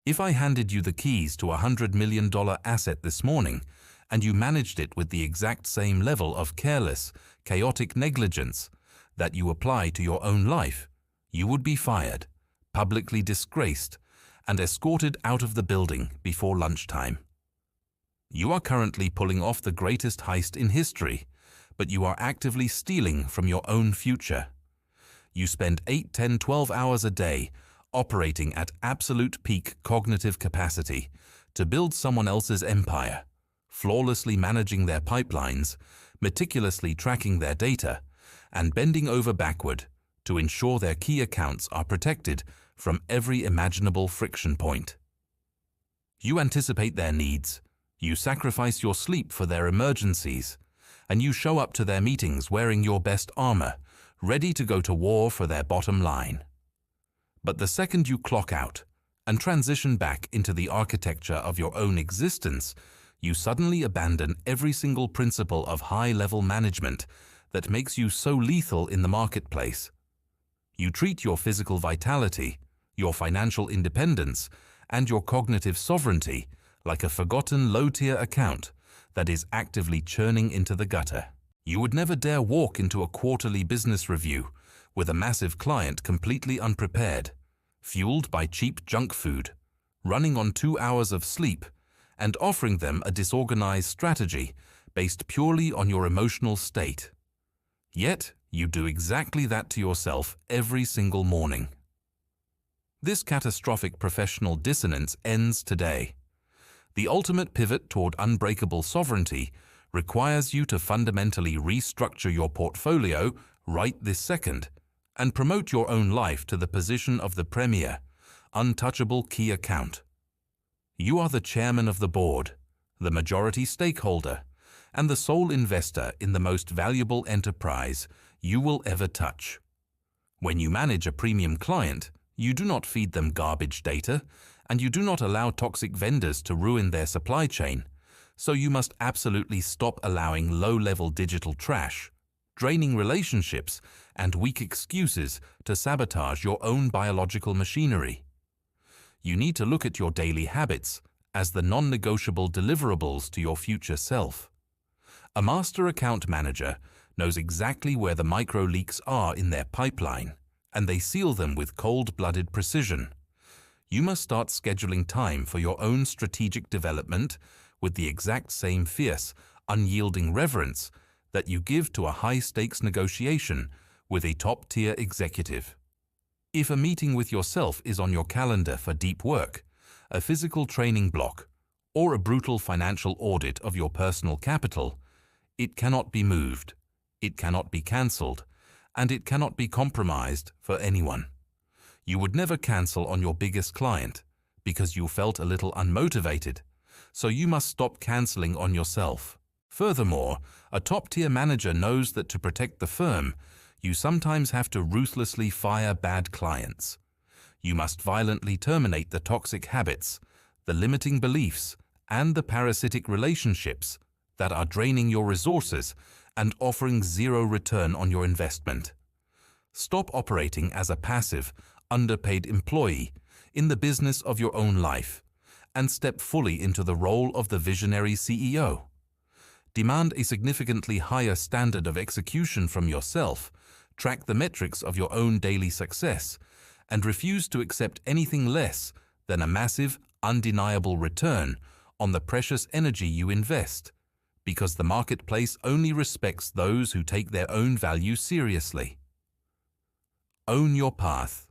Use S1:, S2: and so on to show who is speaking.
S1: If I handed you the keys to a $100 million asset this morning, and you managed it with the exact same level of careless, chaotic negligence that you apply to your own life, you would be fired, publicly disgraced, and escorted out of the building before lunchtime. You are currently pulling off the greatest heist in history, but you are actively stealing from your own future. You spend 8, 10, 12 hours a day operating at absolute peak cognitive capacity to build someone else's empire, flawlessly managing their pipelines, meticulously tracking their data, and bending over backward to ensure their key accounts are protected from every imaginable friction point. You anticipate their needs, you sacrifice your sleep for their emergencies, and you show up to their meetings wearing your best armor, ready to go to war for their bottom line. But the second you clock out and transition back into the architecture of your own existence, you suddenly abandon every single principle of high-level management that makes you so lethal in the marketplace. You treat your physical vitality, your financial independence, and your cognitive sovereignty like a forgotten low-tier account that is actively churning into the gutter. You would never dare walk into a quarterly business review with a massive client completely unprepared, fueled by cheap junk food, running on 2 hours of sleep, and offering them a disorganized strategy based purely on your emotional state. Yet, you do exactly that to yourself every single morning. This catastrophic professional dissonance ends today. The ultimate pivot toward unbreakable sovereignty requires you to fundamentally restructure your portfolio right this second and promote your own life to the position of the premier, untouchable key account. You are the chairman of the board, the majority stakeholder, and the sole investor in the most valuable enterprise you will ever touch. When you manage a premium client, you do not feed them garbage data, and you do not allow toxic vendors to ruin their supply chain, so you must absolutely stop allowing low-level digital trash, draining relationships, and weak excuses to sabotage your own biological machinery. You need to look at your daily habits as the non-negotiable deliverables to your future self. A master account manager knows exactly where the micro-leaks are in their pipeline, and they seal them with cold-blooded precision. You must start scheduling time for your own strategic development with the exact same fierce, unyielding reverence that you give to a high-stakes negotiation with a top-tier executive. If a meeting with yourself is on your calendar for deep work, a physical training block, or a brutal financial audit of your personal capital, it cannot be moved, it cannot be cancelled, and it cannot be compromised for anyone. You would never cancel on your biggest client because you felt a little unmotivated, so you must stop cancelling on yourself. Furthermore, a top-tier manager knows that to protect the firm, you sometimes have to ruthlessly fire bad clients. You must violently terminate the toxic habits, the limiting beliefs, and the parasitic relationships that are draining your resources and offering zero return on your investment. Stop operating as a passive, underpaid employee in the business of your own life and step fully into the role of the visionary CEO. Demand a significantly higher standard of execution from yourself, track the metrics of your own daily success, and refuse to accept anything less than a massive, undeniable return on the precious energy you invest, because the marketplace only respects those who take their own value seriously. Own your path.